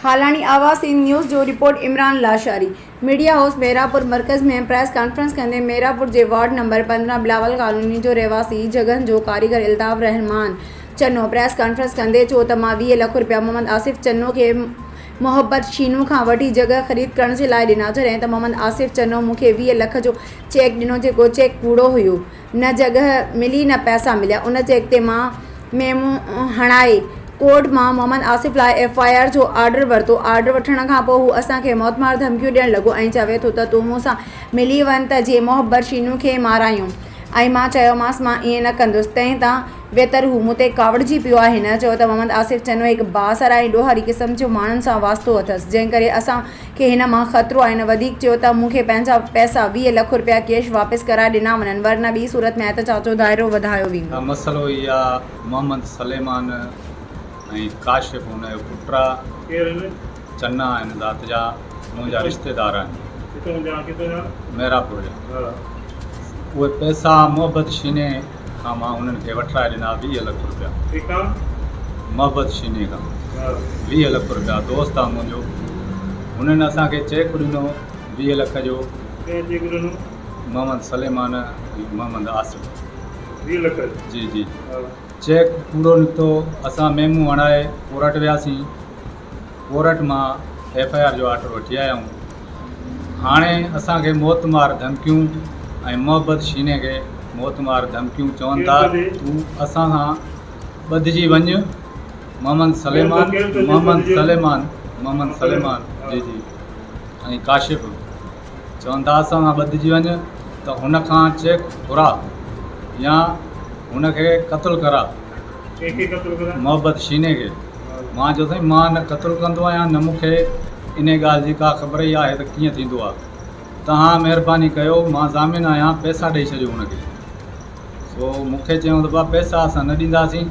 हालानी आवाज़ in news जो report Imran Lashari. Media house Mehrabpur मरकज़ में प्रेस कॉन्फ्रेंस कंदे मेहरापुर के वार्ड नंबर 15 बिलावल कॉलोनी जो रहवासी जगह जो कारीगर इल्ताफ़ रहमान चन्नो प्रेस कॉन्फ्रेंस कंदे चो त मां 20 लाख रुपया मोहम्मद आसिफ चन्नो के मोहब्बत शीनू खां वठी जगह ख़रीद करण जे लाइ ॾिना। जॾहिं त मोहम्मद आसिफ चन्नो मूंखे 20 लाख जो चेक ॾिनो, जेको चेक कूड़ो हुयो। न जगह मिली न पैसा मिलिया। उन चेक ते मां मेमो हणाए कोर्ट में मोहम्मद आसिफ लाइ FIR जो आर्डर वरितो। आर्डर वठण खां पोइ हू असांखे मौतमार धमकियूं ॾियणु लॻो ऐं चवे थो त तूं मूंसां मिली वञ त जे मोहब्बत शीनू खे मारायूं। ऐं मां चयोमांसि मां ईअं न कंदुसि। तंहिं तां वेतर हू मूं ते कावड़जी पियो आहे। हिन चयो त मोहम्मद आसिफ चन्नो हिकु बासर ऐं ॾोहारी क़िस्म जो माण्हुनि सां वास्तो अथसि, जंहिं करे असांखे हिन मां ख़तरो आहे। हिन वधीक चयो त मूंखे पंहिंजा पैसा 20 लाख रुपया कैश वापसि कराए ॾिना वञनि, वरना ॿी सूरत में एहतजाज जो दाइरो वधायो वेंदो। मसलो इहा मोहम्मद सलेमान ऐं काशिफ हुनजो पुट आहे, चन्ना आहिनि ज़ात जा, मुंहिंजा रिश्तेदार आहिनि मेहरापुर जा। उहे पैसा मोहब्बत शीने खां मां उन्हनि खे वठाए ॾिना 20 लाख रुपया। मोहब्बत शीने खां 20 लाख रुपया दोस्त आहे मुंहिंजो। हुननि असांखे चेक ॾिनो 20 लाख जो। मोहम्मद सलेमान मोहम्मद आसिफ 20 लाख जी जी। चेक कूड़ो निकितो। असां मेमू हणाए कोर्ट वियासीं। कोर्ट मां FIR जो आर्डर वठी आया आहियूं। हाणे असांखे मौतमार धमकियूं ऐं मोहब्बत शीने खे मौतमार धमकियूं चवनि था तूं असां सां ॿधिजी वञ। मोहम्मद सलेमान जी जी ऐं काशिफ चवनि था असां सां ॿधिजी वञ त हुन खां चेक घुरा या हुनखे क़तलु करा। मोहब्बत शीने खे मां चयो साईं मां न क़तलु कंदो आहियां, न मूंखे इन ॻाल्हि जी का ख़बर ई आहे त कीअं थींदो आहे। तव्हां महिरबानी कयो, मां ज़ामिन आहियां, पैसा ॾेई छॾियो हुनखे। सो मूंखे चयूं त भाउ पैसा असां न ॾींदासीं।